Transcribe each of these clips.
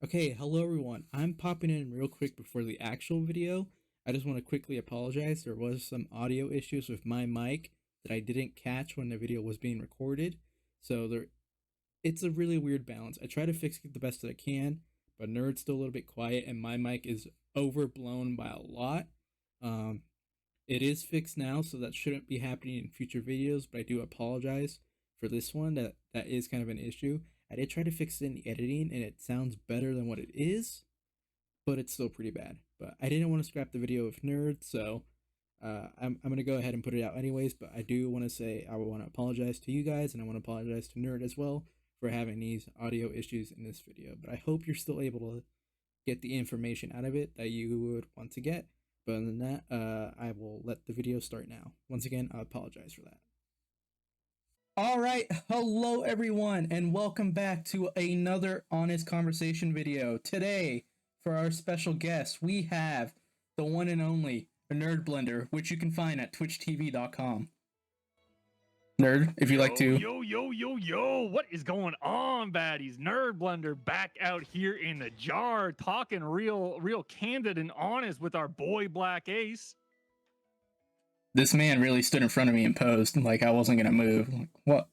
Okay, hello everyone. I'm popping in real quick before the actual video. I just want to quickly apologize. There was some audio issues with my mic that I didn't catch when the video was being recorded. It's a really weird balance. I try to fix it the best that I can, but Nerd's still a little bit quiet and my mic is overblown by a lot. Um, it is fixed now, so that shouldn't be happening in future videos, but I do apologize for this one. That is kind of an issue. I did try to fix it in the editing and it sounds better than what it is, but it's still pretty bad. But I didn't want to scrap the video with Nerd, so I'm going to go ahead and put it out anyways. But I do want to say I want to apologize to you guys and I want to apologize to Nerd as well for having these audio issues in this video. But I hope you're still able to get the information out of it that you would want to get. But other than that, I will let the video start now. Once again, I apologize for that. All right, hello everyone, and welcome back to another Honest Conversation video. Today, for our special guest, we have the one and only Nerdblender, which you can find at twitchtv.com. Nerd, if you like to. Yo, what is going on, baddies? Nerdblender back out here in the jar, talking real candid and honest with our boy Black Ace. This man really stood in front of me and posed like I wasn't gonna move. Like, what?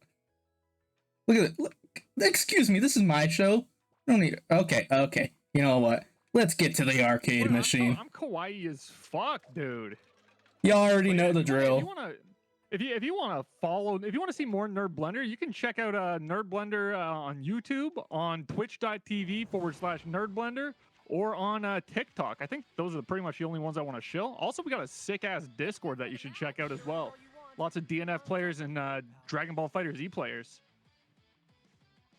Look at it. Look, excuse me, this is my show. I don't need it. Okay. You know what? Let's get to the arcade machine. I'm kawaii as fuck, dude. Y'all already know the drill. If you want to see more Nerdblender, you can check out Nerdblender on YouTube, on twitch.tv/Nerdblender, or on TikTok. I think those are pretty much the only ones I want to show. Also, we got a sick-ass Discord that you should check out as well. Lots of DNF players and Dragon Ball FighterZ players.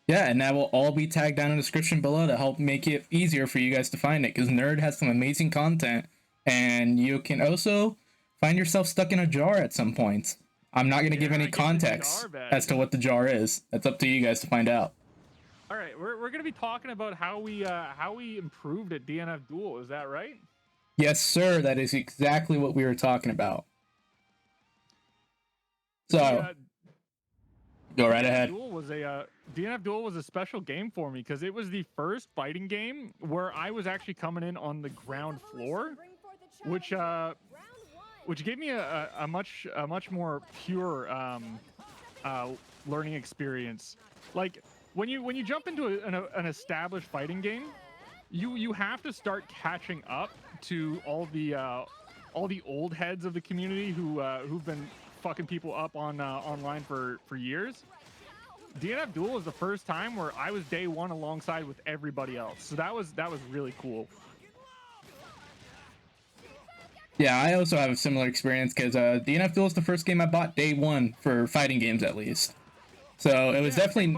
Yeah, and that will all be tagged down in the description below to help make it easier for you guys to find it, because Nerd has some amazing content, and you can also find yourself stuck in a jar at some points. I'm not going to give any context as to what the jar is. That's up to you guys to find out. All right, we're going to be talking about how we improved at DNF Duel. Is that right? Yes, sir. That is exactly what we were talking about. So, go right ahead. DNF Duel was a special game for me because it was the first fighting game where I was actually coming in on the ground floor, which gave me a much more pure learning experience. Like when you jump into an established fighting game, you have to start catching up to all the old heads of the community who've been fucking people up on online for years. DNF Duel was the first time where I was day one alongside with everybody else, so that was really cool. Yeah, I also have a similar experience because DNF Duel is the first game I bought day one for fighting games, at least. So it was definitely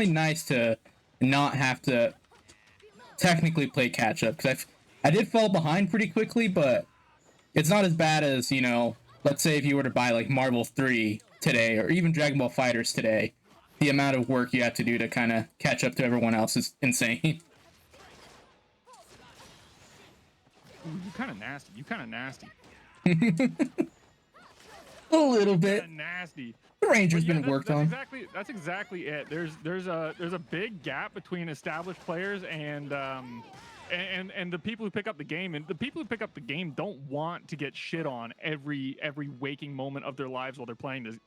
nice to not have to technically play catch up, because I did fall behind pretty quickly, but it's not as bad as, you know, let's say if you were to buy like Marvel 3 today or even Dragon Ball FighterZ today. The amount of work you have to do to kind of catch up to everyone else is insane. You kind of nasty. A little bit. Nasty. The ranger's been worked on. That's exactly it. There's a big gap between established players and the people who pick up the game. And the people who pick up the game don't want to get shit on every waking moment of their lives while they're playing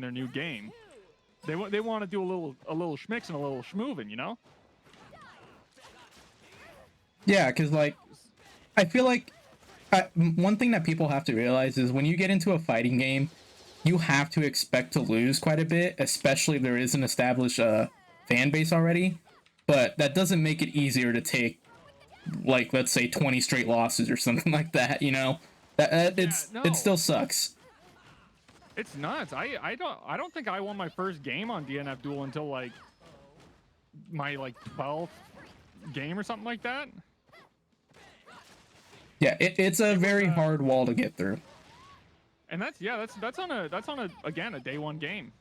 their new game. They want to do a little schmicks and a little schmoovin', you know? Yeah, because like I feel like one thing that people have to realize is when you get into a fighting game, you have to expect to lose quite a bit, especially if there is an established fan base already. But that doesn't make it easier to take, like, let's say 20 straight losses or something like that, you know? It still sucks. It's nuts. I don't think I won my first game on DNF Duel until like my 12th game or something like that. Yeah, it's a very hard wall to get through. And that's on a day one game.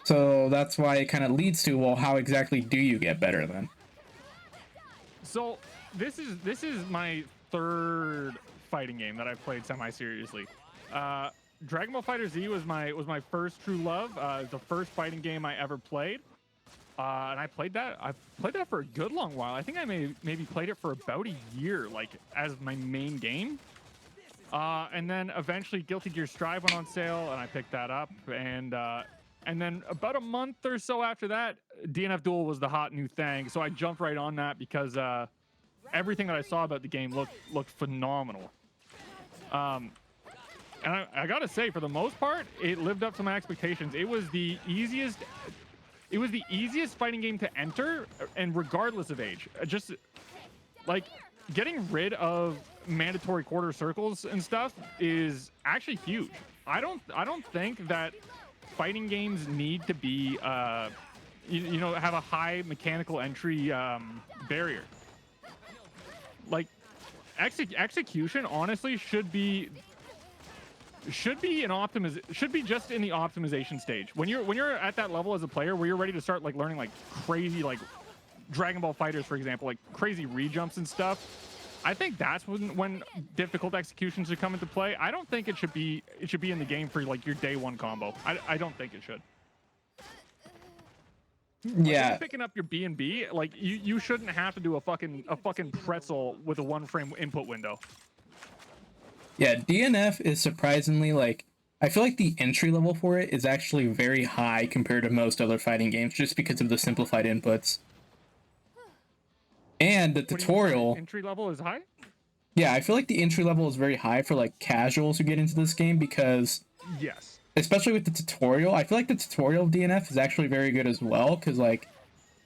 So that's why it kind of leads to, well, how exactly do you get better then? So this is my third fighting game that I've played semi-seriously. Dragon Ball FighterZ was my first true love. The first fighting game I ever played. And I played that. I've played that for a good long while. I think I maybe played it for about a year, like as my main game. And then eventually Guilty Gear Strive went on sale, and I picked that up. And then about a month or so after that, DNF Duel was the hot new thing. So I jumped right on that because everything that I saw about the game looked phenomenal. And I gotta say, for the most part, it lived up to my expectations. It was the easiest fighting game to enter, and regardless of age. Just like getting rid of mandatory quarter circles and stuff is actually huge. I don't think that fighting games need to be you know, have a high mechanical entry barrier. Like execution honestly should be just in the optimization stage. When you're at that level as a player where you're ready to start like learning like crazy, like Dragon Ball Fighters, for example, like crazy re-jumps and stuff, I think that's when difficult executions should come into play. I don't think it should be in the game for like your day one combo. I don't think it should. Like, Yeah, if you're picking up your B&B, like you shouldn't have to do a fucking pretzel with a 1 frame input window. yeah, DNF is surprisingly, like, I feel like the entry level for it is actually very high compared to most other fighting games, just because of the simplified inputs. And the tutorial, Entry level is high? yeah, I feel like the entry level is very high for like casuals who get into this game, because Yes. especially with the tutorial, I feel like the tutorial of DNF is actually very good as well, because like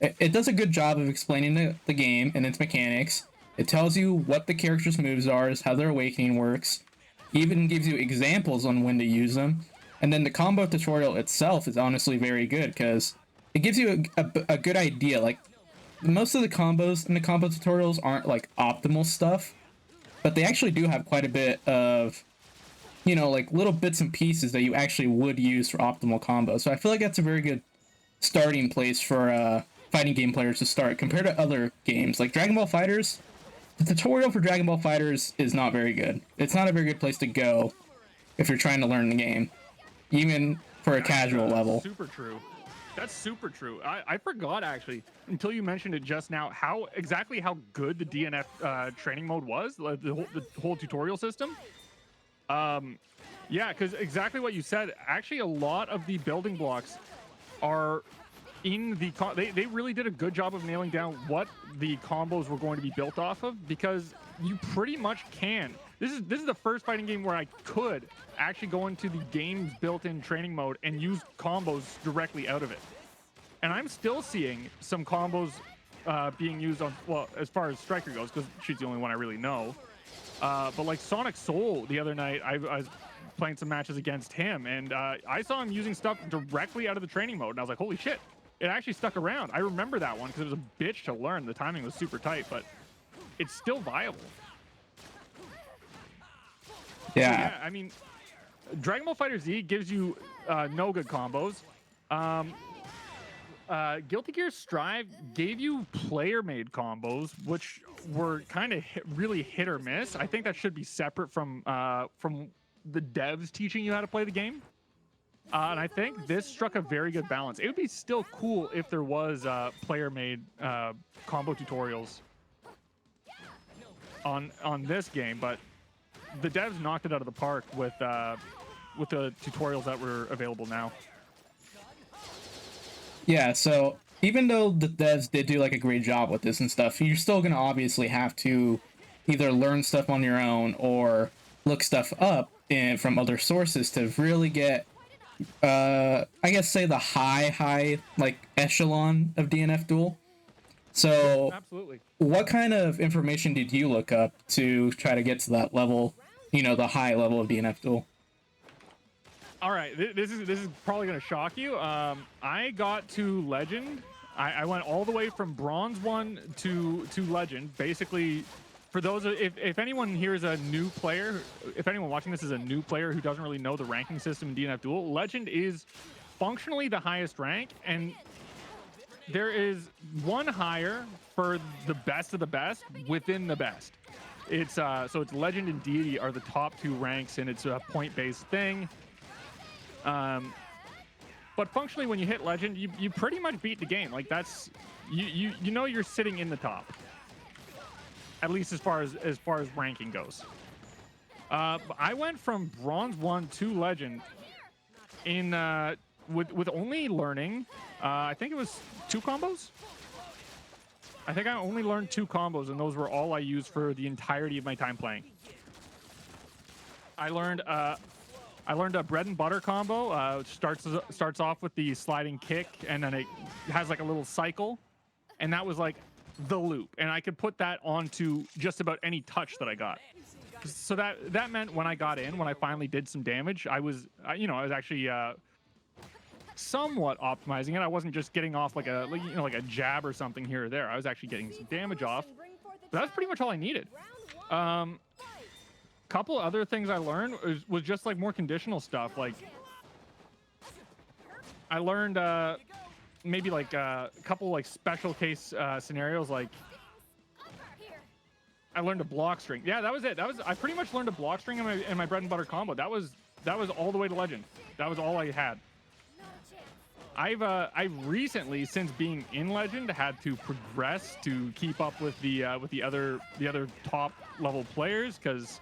it does a good job of explaining the game and its mechanics. It tells you what the characters' moves are, how their awakening works, even gives you examples on when to use them. And then the combo tutorial itself is honestly very good, because it gives you a good idea. Like, most of the combos in the combo tutorials aren't like optimal stuff, but they actually do have quite a bit of, you know, like little bits and pieces that you actually would use for optimal combos. So I feel like that's a very good starting place for fighting game players to start compared to other games like Dragon Ball Fighters. The tutorial for Dragon Ball Fighters is not very good. It's not a very good place to go if you're trying to learn the game, even for a casual level. Super true. That's super true. I forgot actually until you mentioned it just now how good the DNF training mode was, the whole tutorial system. Yeah, because exactly what you said. Actually, a lot of the building blocks are in the they really did a good job of nailing down what the combos were going to be built off of, because you pretty much can. This is the first fighting game where I could actually go into the game's built-in training mode and use combos directly out of it. And I'm still seeing some combos being used on, well, as far as Striker goes, because she's the only one I really know. But like Sonic Soul the other night, I was playing some matches against him, and I saw him using stuff directly out of the training mode, and I was like, holy shit, it actually stuck around. I remember that one because it was a bitch to learn. The timing was super tight, but it's still viable. Yeah. So, yeah, I mean, Dragon Ball FighterZ gives you no good combos. Guilty Gear Strive gave you player-made combos, which were kind of really hit or miss. I think that should be separate from the devs teaching you how to play the game. And I think this struck a very good balance. It would be still cool if there was player-made combo tutorials on this game, but the devs knocked it out of the park with the tutorials that were available now. Yeah, so even though the devs did do like a great job with this and stuff, you're still gonna obviously have to either learn stuff on your own or look stuff up from other sources to really get, I guess, say the high like echelon of DNF Duel. So Absolutely. what kind of information did you look up to try to get to that level, you know, the high level of DNF Duel? All right, this is probably gonna shock you. I got to Legend. I went all the way from Bronze 1 to Legend. Basically, for those, if anyone here is a new player, if anyone watching this is a new player who doesn't really know the ranking system in DNF Duel, Legend is functionally the highest rank, and there is one higher for the best of the best within the best. It's so it's Legend and Deity are the top two ranks, and it's a point-based thing. But functionally, when you hit legend, you pretty much beat the game. Like that's you know you're sitting in the top, at least as far as ranking goes. I went from bronze 1 to legend in with only learning I think it was 2 combos. I think I only learned 2 combos, and those were all I used for the entirety of my time playing. I learned a bread and butter combo. Which starts off with the sliding kick, and then it has like a little cycle, and that was like the loop, and I could put that onto just about any touch that I got. So that meant when I got in, when I finally did some damage, I was actually somewhat optimizing it. I wasn't just getting off like a jab or something here or there. I was actually getting some damage off. But that's pretty much all I needed. Couple other things I learned was just like more conditional stuff. Like I learned maybe like a couple like special case scenarios. Like I learned a block string. Yeah, that was it. I pretty much learned a block string in my bread and butter combo. That was all the way to legend. That was all I had. I've recently, since being in legend, had to progress to keep up with the other top level players, because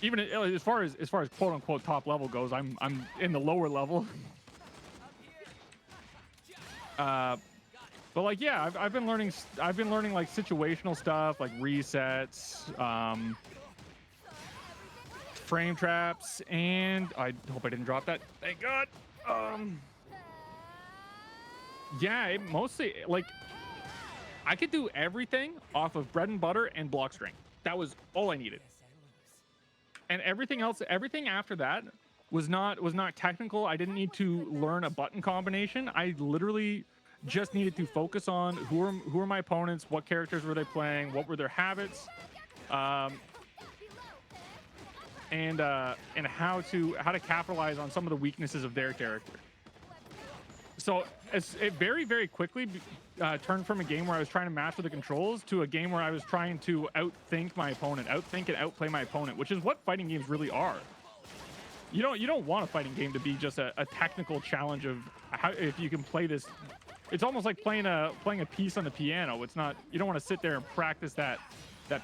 even as far as quote unquote top level goes, I'm in the lower level. But like, yeah, I've been learning like situational stuff, like resets, frame traps, and I hope I didn't drop that. Thank God. Yeah, it mostly, like, I could do everything off of bread and butter and block string. That was all I needed. And everything else, everything after that was not technical. I didn't need to learn a button combination. I literally just needed to focus on who are my opponents, what characters were they playing, what were their habits, and how to capitalize on some of the weaknesses of their character. So it very, very quickly turned from a game where I was trying to master the controls to a game where I was trying to outthink my opponent, outthink and outplay my opponent, which is what fighting games really are. You don't want a fighting game to be just a technical challenge of how, if you can play this. It's almost like playing a piece on the piano. It's not, you don't want to sit there and practice that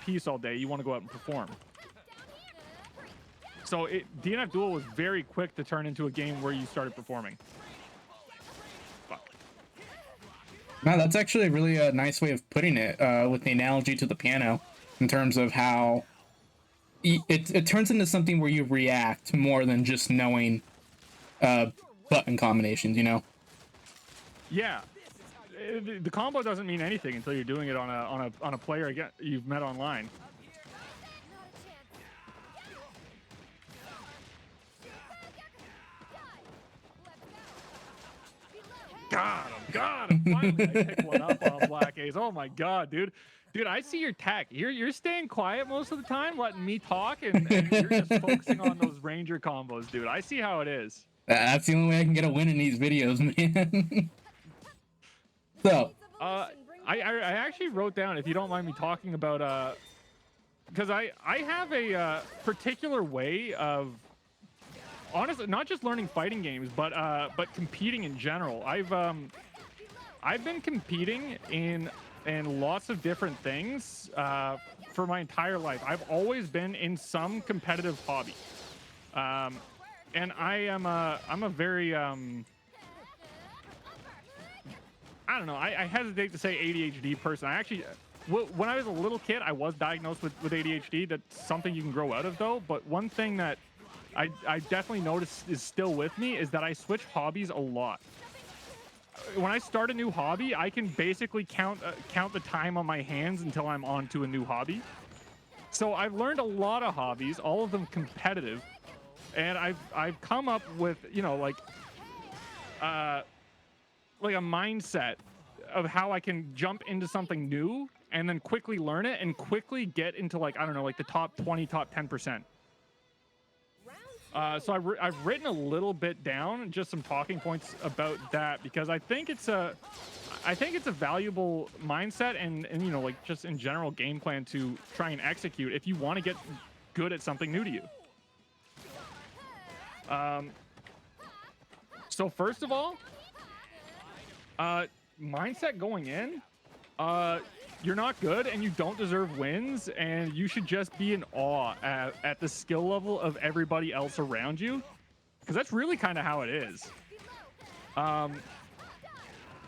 piece all day. You want to go out and perform. So DNF Duel was very quick to turn into a game where you started performing. No, that's actually a really nice way of putting it, with the analogy to the piano, in terms of how it turns into something where you react more than just knowing button combinations, you know? Yeah, the combo doesn't mean anything until you're doing it on a player you've met online. Got him. Finally, I picked one up on Black Ace. Oh my god, dude. Dude, I see your tech. You're staying quiet most of the time, letting me talk, and you're just focusing on those Ranger combos, dude. I see how it is. That's the only way I can get a win in these videos, man. So, I actually wrote down, if you don't mind me talking about, because I have a particular way of, honestly, not just learning fighting games, but competing in general. I've been competing in lots of different things for my entire life. I've always been in some competitive hobby, and I'm a very I don't know. I hesitate to say ADHD person. I actually, when I was a little kid, I was diagnosed with ADHD. That's something you can grow out of, though. But one thing that I definitely noticed is still with me is that I switch hobbies a lot. When I start a new hobby, I can basically count the time on my hands until I'm on to a new hobby. So I've learned a lot of hobbies, all of them competitive, and I've come up with, you know, like a mindset of how I can jump into something new and then quickly learn it and quickly get into, like, I don't know, like the top 20, top 10%. So I've written a little bit down, just some talking points about that, because I think it's a valuable mindset and you know, like, just in general game plan to try and execute if you want to get So first of all, mindset going in, you're not good and you don't deserve wins, and you should just be in awe at the skill level of everybody else around you, because that's really kind of how it is.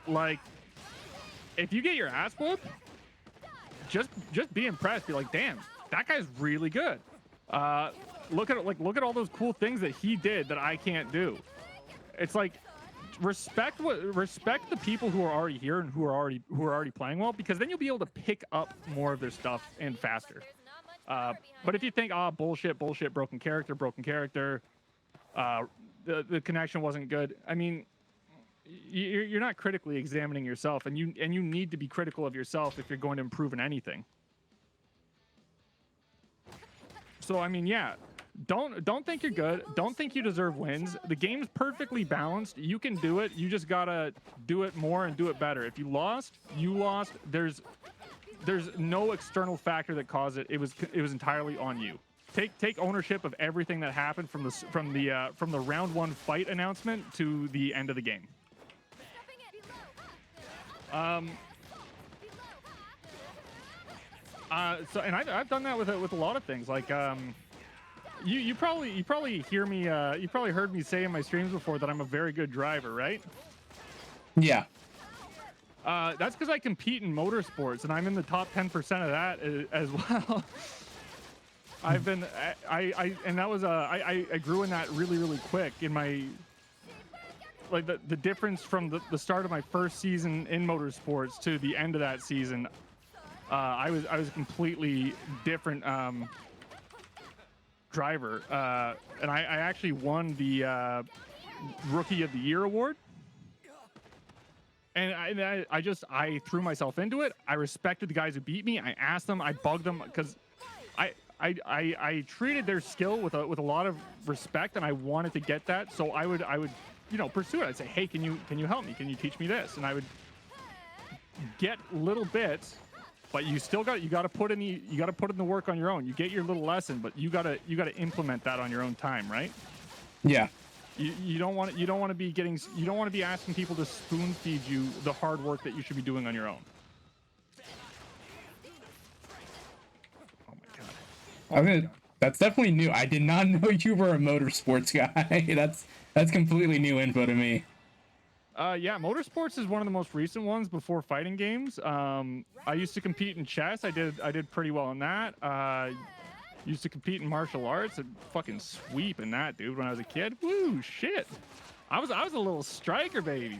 Like, if you get your ass whooped, just be impressed. Be like, damn, that guy's really good. Look at all those cool things that he did that I can't do. It's like, respect the people who are already here and who are already playing well, because then you'll be able to pick up more of their stuff and faster. But if you think, bullshit, broken character, the connection wasn't good, I mean, you're not critically examining yourself, and you need to be critical of yourself if you're going to improve in anything. So I mean, yeah, don't think you're good. Don't think you deserve wins. The game's perfectly balanced. You can do it. You just gotta do it more and do it better. If you lost, you lost. There's no external factor that caused it. It was entirely on you. Take ownership of everything that happened from the round 1 fight announcement to the end of the game. And I've done that with a lot of things. Like, you probably hear me. You probably heard me say in my streams before that I'm a very good driver, right? Yeah. That's because I compete in motorsports, and I'm in the top 10% of that as well. I've been and that was I grew in that really quick in my, like, the difference from the start of my first season in motorsports to the end of that season. I was a completely different driver, and I actually won the Rookie of the Year award. And I threw myself into it. I respected the guys who beat me. I asked them, I bugged them, because I treated their skill with a lot of respect, and I wanted to get that. So I would pursue it. I'd say, hey, can you help me? Can you teach me this? And I would get little bits, but you got to put in the work on your own. You get your little lesson, but you got to implement that on your own time, right? Yeah. You don't want to be asking people to spoon feed you the hard work that you should be doing on your own. Oh my god. I mean, that's definitely new. I did not know you were a motorsports guy. That's completely new info to me. Yeah, motorsports is one of the most recent ones before fighting games. I used to compete in chess. I did pretty well in that. Used to compete in martial arts and fucking sweep in that, dude, when I was a kid. Woo, shit. I was a little striker, baby.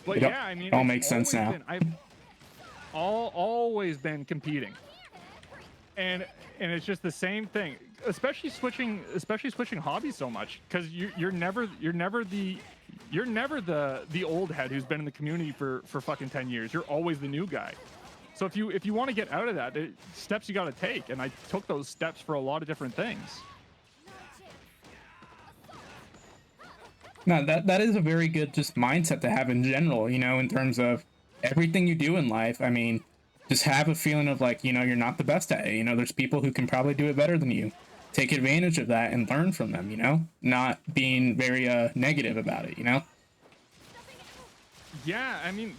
But yeah, I mean, it all makes sense now. I've always been competing. And it's just the same thing, especially switching hobbies so much, because you're never the old head who's been in the community for fucking 10 years. You're always the new guy. So if you want to get out of that, steps you got to take, and I took those steps for a lot of different things. No, that is a very good just mindset to have in general, in terms of everything you do in life. I mean, just have a feeling of like, you're not the best at it. There's people who can probably do it better than you. Take advantage of that and learn from them, not being very negative about it, Yeah, I mean,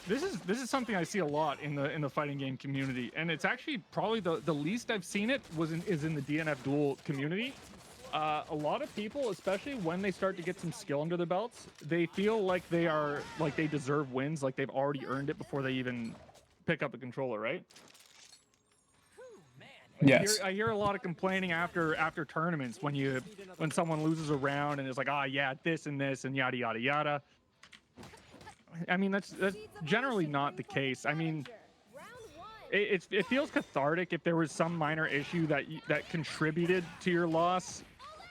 this is something I see a lot in the fighting game community, and it's actually probably the least I've seen it is in the DNF Duel community. A lot of people, especially when they start to get some skill under their belts, they feel like they deserve wins, like they've already earned it before they even pick up a controller, right? Yes. I hear a lot of complaining after tournaments when someone loses a round and it's like, yeah, this and yada yada yada. I mean, that's generally not the case. I mean, it feels cathartic if there was some minor issue that contributed to your loss.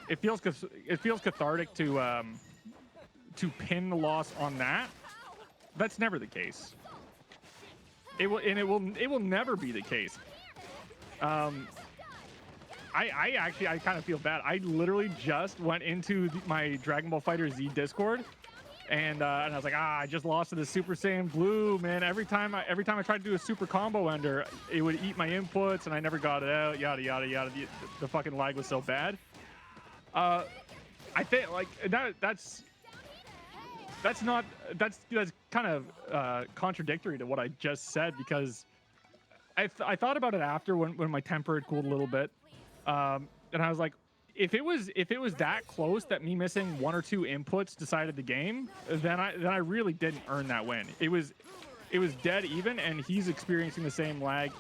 It feels cathartic to pin the loss on that. That's never the case. It will never be the case. I kind of feel bad. I literally just went into my Dragon Ball FighterZ Discord, and I was like, I just lost to the Super Saiyan Blue, man. Every time I tried to do a super combo ender, it would eat my inputs, and I never got it out. Yada yada yada. The fucking lag was so bad. I think like that's not that's kind of contradictory to what I just said, because I thought about it after when my temper had cooled a little bit, and I was like, if it was that close that me missing 1 or 2 inputs decided the game, then I really didn't earn that win. It was dead even, and he's experiencing the same lag,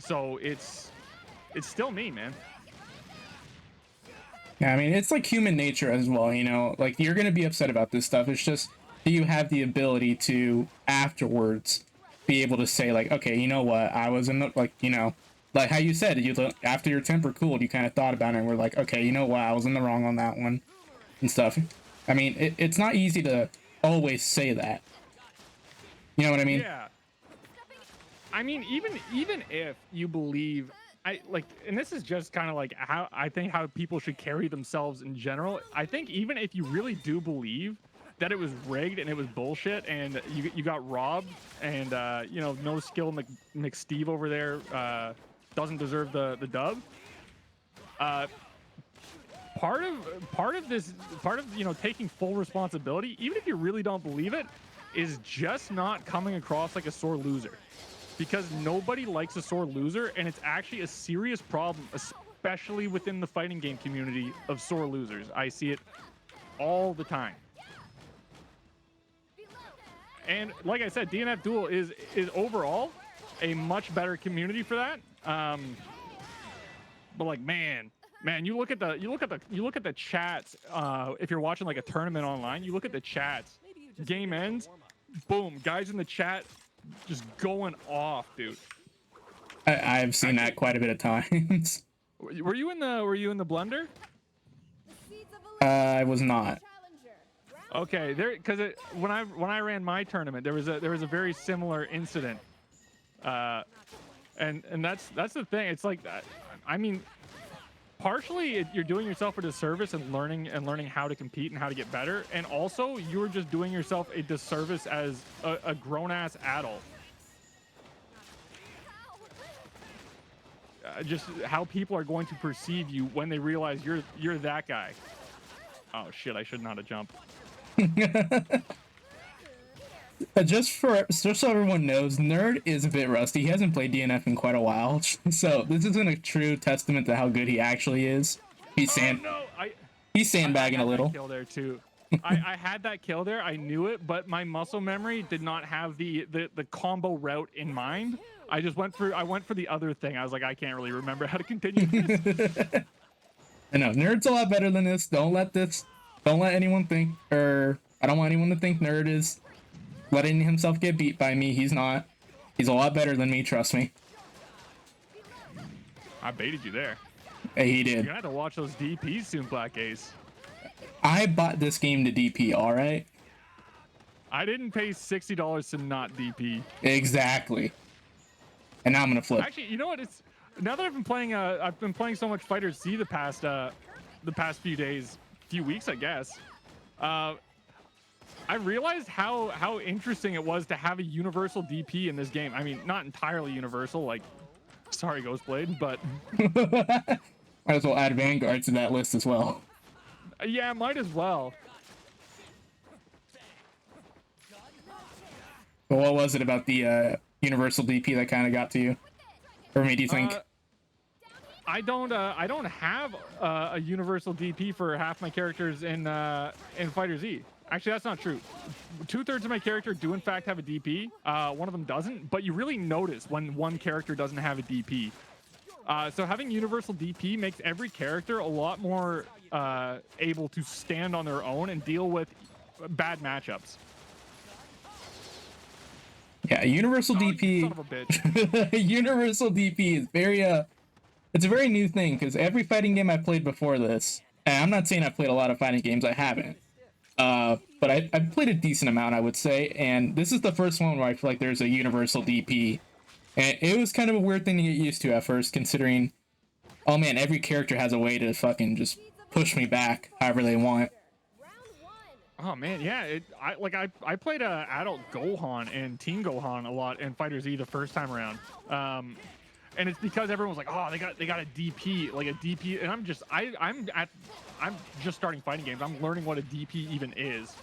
so it's still me, man. Yeah, I mean, it's like human nature as well, you know? Like, you're gonna be upset about this stuff. It's just, do you have the ability to, afterwards, be able to say, like, okay, you know what? I was in the, like, you know, like how you said, after your temper cooled, you kind of thought about it and were like, okay, you know what? I was in the wrong on that one and stuff. I mean, it's not easy to always say that. You know what I mean? Yeah. I mean, even if you believe, and this is just kind of like how I think how people should carry themselves in general. I think even if you really do believe that it was rigged and it was bullshit and you got robbed and you know, no skill McSteve over there doesn't deserve the dub. Part of you know, taking full responsibility, even if you really don't believe it, is just not coming across like a sore loser. Because nobody likes a sore loser, and it's actually a serious problem, especially within the fighting game community of sore losers. I see it all the time. And like I said, DNF Duel is overall a much better community for that. But like, man, you look at the chats. If you're watching like a tournament online, you look at the chats. Game ends, boom, guys in the chat just going off, dude. I've seen that quite a bit of times. Were you in the blender? I was not. Okay, because when I ran my tournament, there was a very similar incident, and that's the thing. It's like, I mean, partially you're doing yourself a disservice and learning how to compete and how to get better, and also you're just doing yourself a disservice as a grown-ass adult. Just how people are going to perceive you when they realize you're that guy. Oh shit, I should not have jumped. Just so everyone knows, Nerd is a bit rusty. He hasn't played DNF in quite a while, so this isn't a true testament to how good he actually is. He's sandbagging a little. Kill there too. I had that kill there. I knew it, but my muscle memory did not have the combo route in mind. I went for the other thing. I was like, I can't really remember how to continue this. I know, Nerd's a lot better than this. Don't let anyone think, or I don't want anyone to think Nerd is letting himself get beat by me. He's not. He's a lot better than me, trust me. I baited you there. Hey, he did. You're gonna have to watch those DPs soon, Black Ace. I bought this game to DP, alright? I didn't pay $60 to not DP. Exactly. And now I'm gonna flip. Actually, you know what? It's now that I've been playing so much Fighter Z the past few weeks, I guess. I realized how interesting it was to have a universal DP in this game. I mean, not entirely universal, like, sorry, Ghostblade, but might as well add Vanguard to that list as well. Yeah, might as well. But what was it about the universal DP that kind of got to you, or made you think? I don't have a universal DP for half my characters in Fighter Z. Actually, that's not true. 2/3 of my character do in fact have a DP. One of them doesn't, but you really notice when one character doesn't have a DP. So having universal DP makes every character a lot more able to stand on their own and deal with bad matchups. Yeah, universal DP. Son of a bitch. Universal DP is very it's a very new thing, because every fighting game I've played before this, and I'm not saying I've played a lot of fighting games, I haven't. But I've played a decent amount, I would say, and this is the first one where I feel like there's a universal DP. And it was kind of a weird thing to get used to at first, considering, oh man, every character has a way to fucking just push me back however they want. Oh man, yeah. I played adult Gohan and Teen Gohan a lot in Fighter Z the first time around, and it's because everyone was like, oh, they got a DP, like a DP, and I'm I'm just starting fighting games. I'm learning what a DP even is.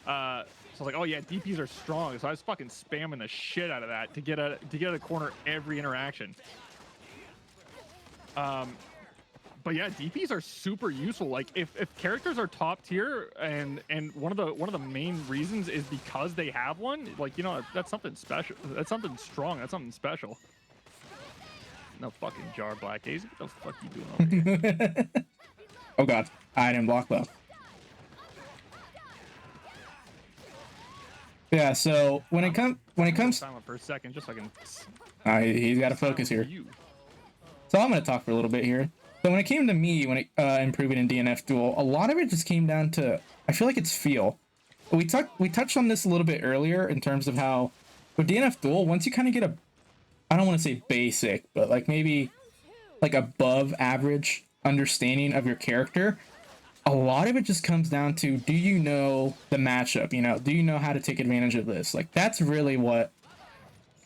So I was like, oh yeah, DPs are strong. So I was fucking spamming the shit out of that to get out of corner every interaction. But yeah, DPs are super useful. Like if characters are top tier, and one of the main reasons is because they have one. Like, you know, that's something special. That's something strong. That's something special. No fucking jar, Black Daisy. What the fuck you doing over here? Oh god, I didn't block though. Yeah, so when it comes silent for a second, just so I can. he's got to focus here. So I'm gonna talk for a little bit here. So when it came to me, when it improving in DNF Duel, a lot of it just came down to, I feel like it's feel. We touched on this a little bit earlier in terms of how with DNF Duel, once you kind of get a, I don't want to say basic, but like maybe like above average understanding of your character, a lot of it just comes down to, do you know the matchup? You know, do you know how to take advantage of this? Like that's really what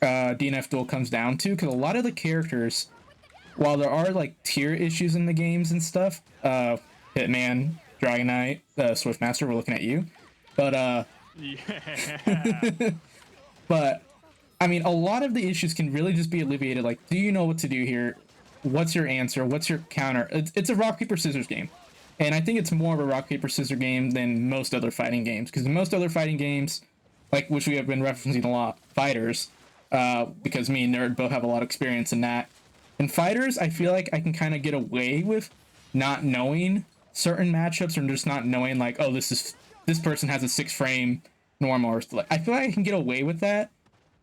DNF Duel comes down to, because a lot of the characters, while there are like tier issues in the games and stuff, Hitman, Dragon Knight, Swiftmaster, we're looking at you, but yeah. but I mean, a lot of the issues can really just be alleviated. Like, do you know what to do here? What's your answer? What's your counter? It's a rock paper scissors game, and I think it's more of a rock paper scissors game than most other fighting games, because in most other fighting games, like which we have been referencing a lot, fighters, because me and Nerd both have a lot of experience in that. In fighters, I feel like I can kind of get away with not knowing certain matchups, or just not knowing like, oh, this person has a 6-frame normal, or like, I feel like I can get away with that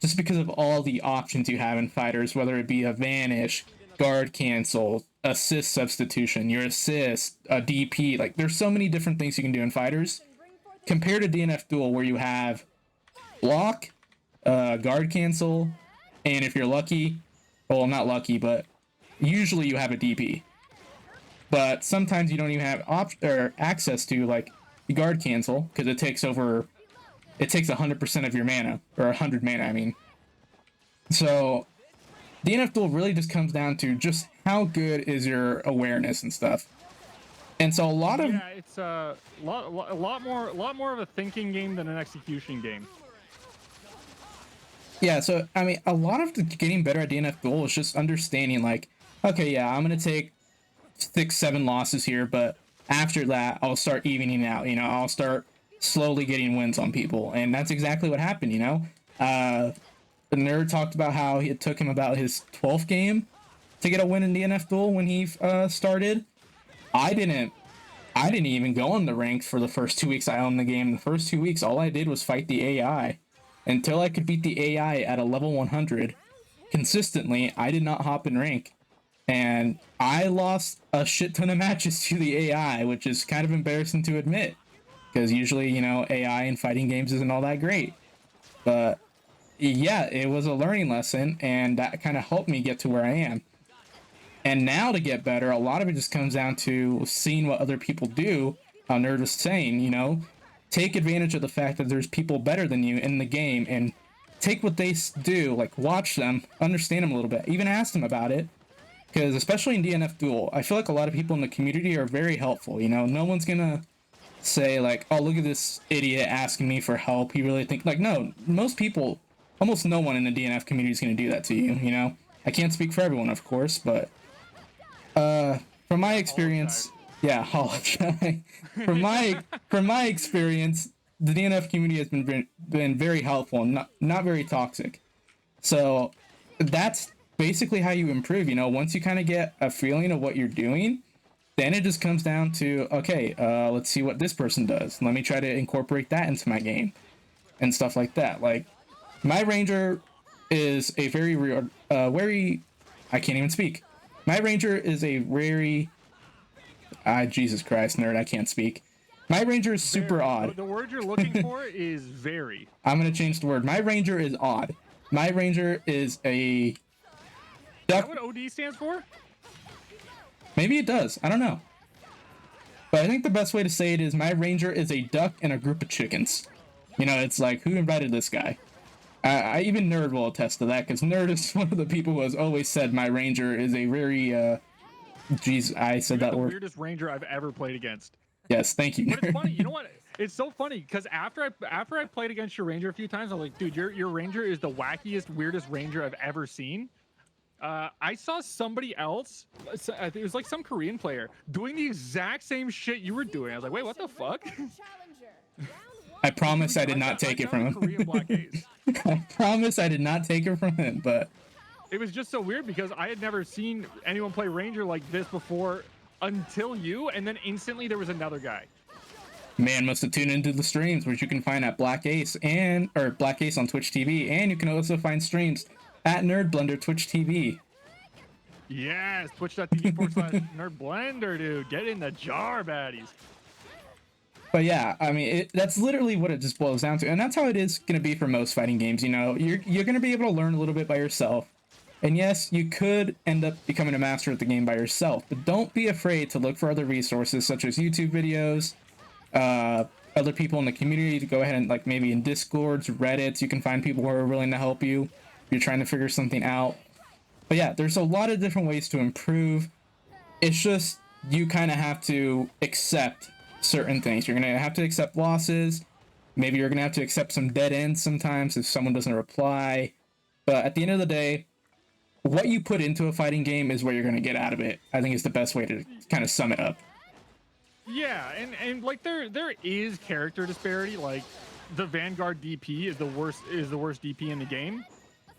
just because of all the options you have in fighters, whether it be a vanish, guard cancel, assist substitution, your assist, a DP. Like there's so many different things you can do in fighters compared to DNF Duel, where you have block, guard cancel, and if you're lucky, well, not lucky, but usually you have a DP. But sometimes you don't even have access to like the guard cancel, because it takes 100% of your mana, or 100 mana, I mean. So DNF Duel really just comes down to just how good is your awareness and stuff. And so a lot of it's a lot more of a thinking game than an execution game. Yeah, so I mean, a lot of getting better at DNF Duel is just understanding like, okay, yeah, I'm gonna take 6-7 losses here, but after that I'll start evening out. You know, I'll start slowly getting wins on people, and that's exactly what happened. You know, the Nerd talked about how it took him about his 12th game to get a win in DNF Duel when he started. I didn't even go on the ranks for the first 2 weeks I owned the game. The first 2 weeks, all I did was fight the AI. Until I could beat the AI at a level 100 consistently, I did not hop in rank. And I lost a shit ton of matches to the AI, which is kind of embarrassing to admit, because usually, you know, AI in fighting games isn't all that great. But yeah, it was a learning lesson, and that kind of helped me get to where I am. And now to get better, a lot of it just comes down to seeing what other people do. How Nerd was saying, you know, take advantage of the fact that there's people better than you in the game, and take what they do, like watch them, understand them a little bit, even ask them about it. Because especially in DNF Duel, I feel like a lot of people in the community are very helpful. You know, no one's gonna say like, oh, look at this idiot asking me for help. He really think like, no, most people, almost no one in the DNF community is gonna do that to you. You know, I can't speak for everyone, of course, but from my experience, yeah, from my experience, the DNF community has been very helpful and not very toxic. So that's basically how you improve. You know, once you kind of get a feeling of what you're doing, then it just comes down to, okay, let's see what this person does. Let me try to incorporate that into my game and stuff like that. Like, my ranger is a very I can't even speak. My ranger is a very, Jesus Christ, Nerd, I can't speak. My ranger is super odd. The word you're looking for is very. I'm going to change the word. My ranger is odd. My ranger is a duck. Is that what OD stands for? Maybe it does. I don't know. But I think the best way to say it is my ranger is a duck and a group of chickens. You know, it's like, who invited this guy? I even Nerd will attest to that, because Nerd is one of the people who has always said my ranger is a very Jeez, I said You're that the word. weirdest ranger I've ever played against. Yes, thank you. But it's funny, you know what? It's so funny because after I played against your ranger a few times, I'm like, dude, your ranger is the wackiest, weirdest ranger I've ever seen. I saw somebody else, it was like some Korean player, doing the exact same shit you were doing. I was like, wait, what the fuck? I promise I did not take it from him. Korean Black Ace. I promise I did not take it from him, but It was just so weird because I had never seen anyone play ranger like this before until you, and then instantly there was another guy. man must have tuned into the streams, which you can find at Black Ace or Black Ace on Twitch TV, and you can also find streams at Nerdblender Twitch TV. Yes, twitch.tv/Nerdblender, dude. Get in the jar, baddies. But yeah, I mean, that's literally what it just boils down to, and that's how it is going to be for most fighting games. You know, you're going to be able to learn a little bit by yourself, and yes, you could end up becoming a master at the game by yourself. But don't be afraid to look for other resources such as YouTube videos, other people in the community to go ahead and like maybe in Discords, Reddits. You can find people who are willing to help you if you're trying to figure something out. But yeah, there's a lot of different ways to improve. It's just you kind of have to accept certain things. You're gonna have to accept losses. Maybe you're gonna have to accept some dead ends sometimes if someone doesn't reply. But at the end of the day, what you put into a fighting game is what you're gonna get out of it. I think is the best way to kind of sum it up. Yeah, and like there is character disparity. Like the Vanguard DP is the worst DP in the game.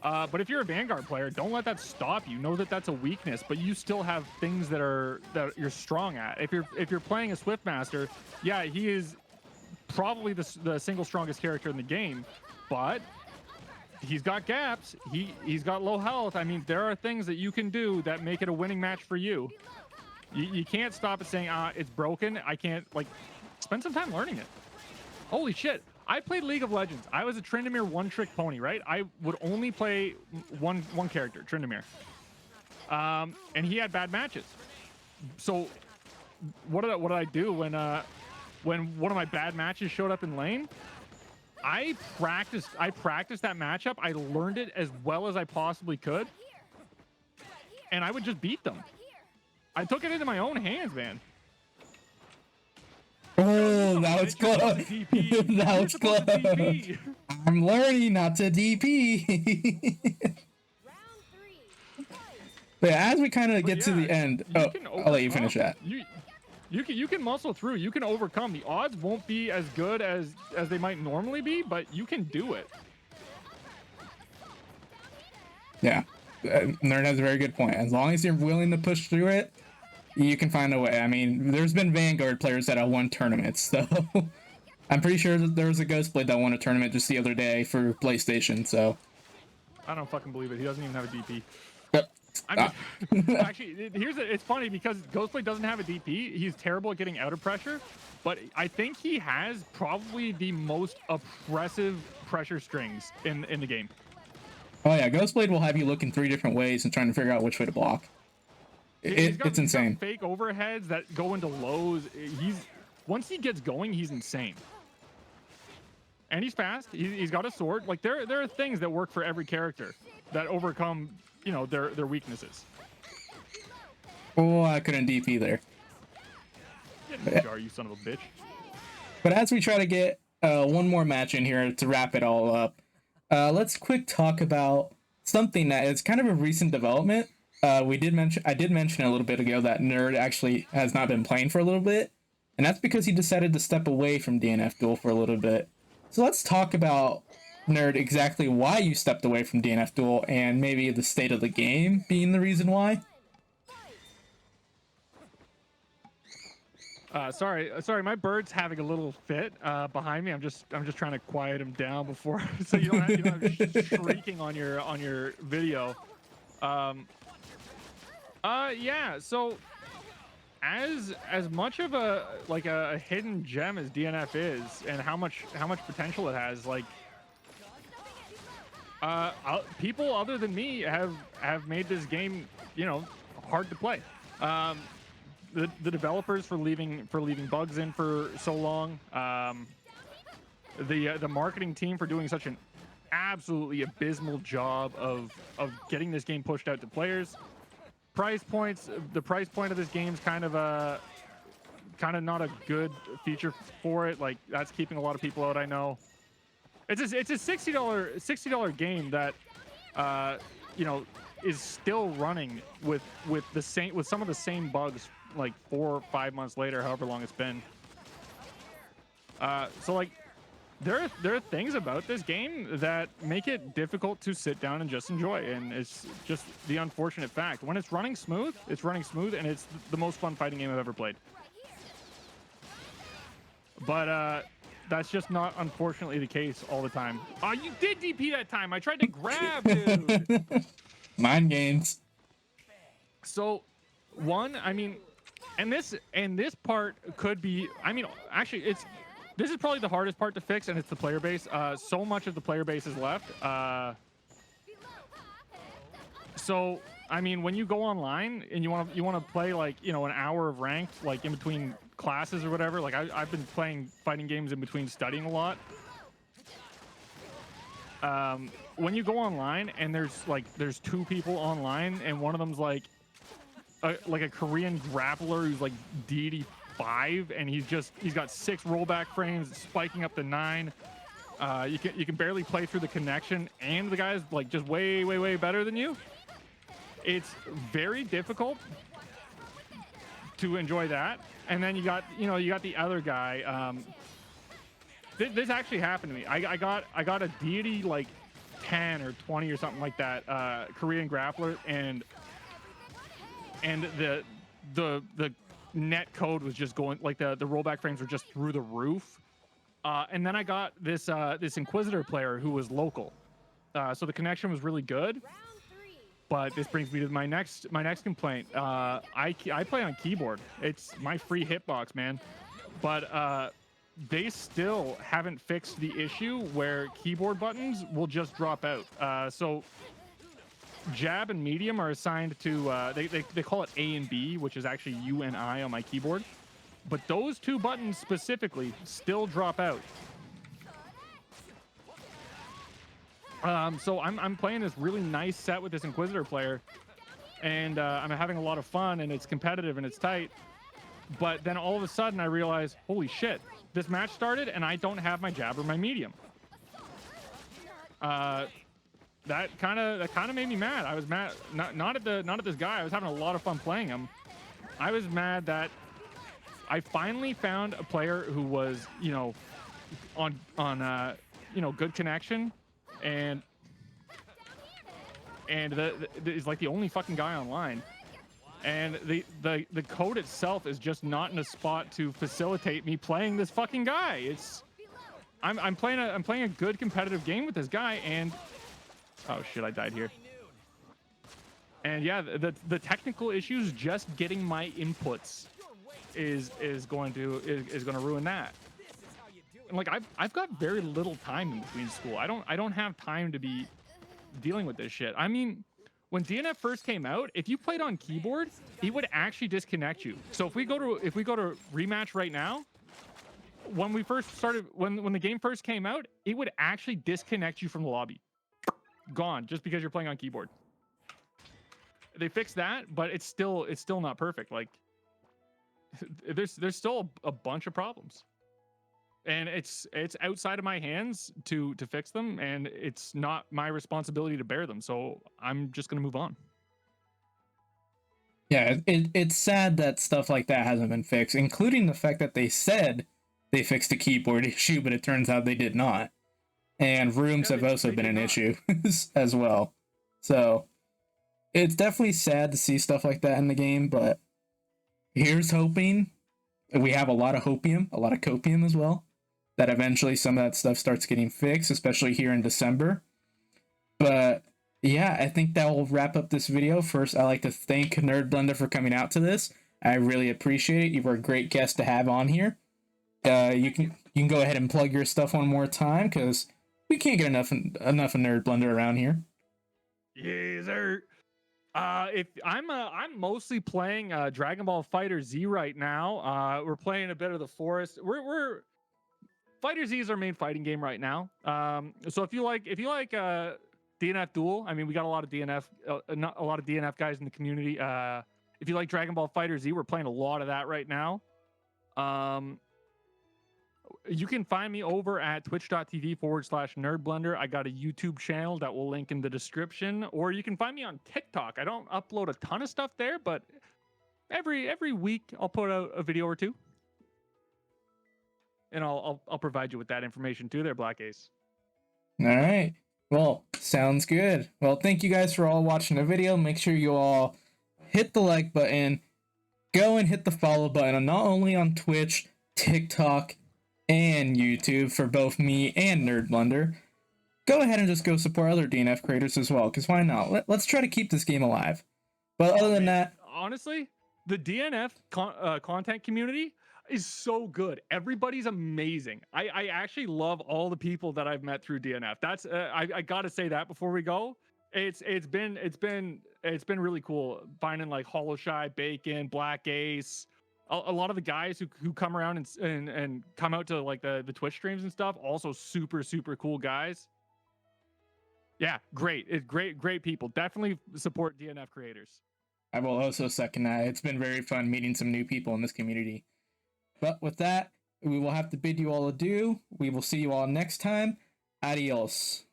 But if you're a Vanguard player, don't let that stop you. Know that that's a weakness, but you still have things that you're strong at. If you're playing a Swiftmaster, yeah, he is probably the single strongest character in the game, but he's got gaps. He's got low health. I mean, there are things that you can do that make it a winning match for you. You can't stop it saying, it's broken. I can't, like, spend some time learning it. Holy shit. I played League of Legends. I was a Tryndamere one-trick pony, right? I would only play one character, Tryndamere. And he had bad matches. So what did I do when one of my bad matches showed up in lane? I practiced that matchup. I learned it as well as I possibly could. And I would just beat them. I took it into my own hands, man. Oh, that was close. That was close. I'm learning not to DP. But yeah, as we kind of get to the end, I'll let you finish that. You can muscle through. You can overcome. The odds won't be as good as they might normally be, but you can do it. Yeah, Nerd has a very good point. As long as you're willing to push through it, you can find a way. I mean, there's been Vanguard players that have won tournaments, so I'm pretty sure that there was a Ghostblade that won a tournament just the other day for PlayStation, so. I don't fucking believe it. He doesn't even have a DP. Yep. I mean, actually, it's funny because Ghostblade doesn't have a DP. He's terrible at getting out of pressure, but I think he has probably the most oppressive pressure strings in the game. Oh yeah, Ghostblade will have you look in 3 different ways and trying to figure out which way to block. It's insane. He's got fake overheads that go into lows. Once he gets going, he's insane. And he's fast. He's got a sword. Like there are things that work for every character that overcome, you know, their weaknesses. Oh, I couldn't DP there. Get in the jar, you son of a bitch. But as we try to get one more match in here to wrap it all up, let's quick talk about something that is kind of a recent development. I did mention a little bit ago that Nerd actually has not been playing for a little bit, and that's because he decided to step away from DNF Duel for a little bit. So let's talk about, Nerd, exactly why you stepped away from DNF Duel and maybe the state of the game being the reason why. Sorry, my bird's having a little fit behind me. I'm just trying to quiet him down before, so you don't have shrieking on your video. Yeah. So as much of a hidden gem as DNF is, and how much potential it has, like people other than me have made this game, you know, hard to play. The developers for leaving bugs in for so long. The marketing team for doing such an absolutely abysmal job of getting this game pushed out to players. price points. The price point of this game is kind of not a good feature for it. Like that's keeping a lot of people out. I know. It's a $60 game that you know is still running with some of the same bugs like 4 or 5 months later, however long it's been. So like there are things about this game that make it difficult to sit down and just enjoy, and it's just the unfortunate fact. When it's running smooth, and it's the most fun fighting game I've ever played. But that's just not, unfortunately, the case all the time. Oh, you did DP that time. I tried to grab, dude. Mind games. So, I mean, and this part could be. I mean, actually, this is probably the hardest part to fix, and it's the player base. So much of the player base is left. So, I mean, when you go online and you want to play like an hour of ranked, like in between classes or whatever. Like I've been playing fighting games in between studying a lot. When you go online and there's 2 people online and one of them's like a Korean grappler who's like DD5 and he's got 6 rollback frames spiking up to 9. You can barely play through the connection, and the guy's like just way better than you. It's very difficult to enjoy that. And then you got the other guy. This actually happened to me. I got a deity like 10 or 20 or something like that, Korean grappler, and the net code was just going, like the rollback frames were just through the roof. And then I got this Inquisitor player who was local, so the connection was really good. But this brings me to my next complaint. I play on keyboard. It's my free hitbox, man. But they still haven't fixed the issue where keyboard buttons will just drop out. So jab and medium are assigned to they call it A and B, which is actually U and I on my keyboard. But those 2 buttons specifically still drop out. So I'm playing this really nice set with this Inquisitor player, and I'm having a lot of fun, and it's competitive and it's tight. But then all of a sudden I realize, holy shit, this match started and I don't have my jab or my medium. That kind of made me mad. I was mad not at this guy. I was having a lot of fun playing him. I was mad that I finally found a player who was on good connection. And is like the only fucking guy online, and the code itself is just not in a spot to facilitate me playing this fucking guy. I'm playing a good competitive game with this guy, and oh shit, I died here. And yeah, the technical issues just getting my inputs is going to ruin that. And like I've got very little time in between school. I don't have time to be dealing with this shit. I mean, when DNF first came out, if you played on keyboard, it would actually disconnect you. So if we go to rematch right now, when we first started, when the game first came out, it would actually disconnect you from the lobby. Gone, just because you're playing on keyboard. They fixed that, but it's still not perfect. Like there's still a bunch of problems. And it's outside of my hands to fix them, and it's not my responsibility to bear them. So I'm just gonna move on. Yeah, it's sad that stuff like that hasn't been fixed, including the fact that they said they fixed the keyboard issue, but it turns out they did not. And rooms have also been an issue as well. So it's definitely sad to see stuff like that in the game, but here's hoping. We have a lot of copium as well, that eventually some of that stuff starts getting fixed, especially here in December. But yeah, I think that will wrap up this video. First, I'd like to thank Nerdblender for coming out to this. I really appreciate it. You were a great guest to have on here. You can go ahead and plug your stuff one more time, because we can't get enough of Nerdblender around here. Yes, sir. If I'm mostly playing Dragon Ball Fighter Z right now. We're playing a bit of the Forest. We're Fighter Z is our main fighting game right now. So if you like DNF Duel. I mean, we got a lot of not a lot of DNF guys in the community. If you like Dragon Ball Fighter Z, we're playing a lot of that right now. You can find me over at twitch.tv/Nerdblender. I got a YouTube channel that will link in the description, or you can find me on TikTok. I don't upload a ton of stuff there, but every week I'll put out a video or two, and I'll provide you with that information too there, Black Ace. All right. Well, sounds good. Well, thank you guys for all watching the video. Make sure you all hit the like button, go and hit the follow button, not only on Twitch, TikTok, and YouTube for both me and Nerdblender. Go ahead and just go support other DNF creators as well, because why not? Let's try to keep this game alive. But other than that, honestly, the DNF content community is so good. Everybody's amazing. I actually love all the people that I've met through DNF. That's I gotta say that before we go. It's been really cool finding like Hollow Shy, Bacon, Black Ace, a lot of the guys who come around and come out to like the Twitch streams and stuff. Also super cool guys. Yeah, great. It's great people. Definitely support DNF creators. I will also second that. It's been very fun meeting some new people in this community. But with that, we will have to bid you all adieu. We will see you all next time. Adios.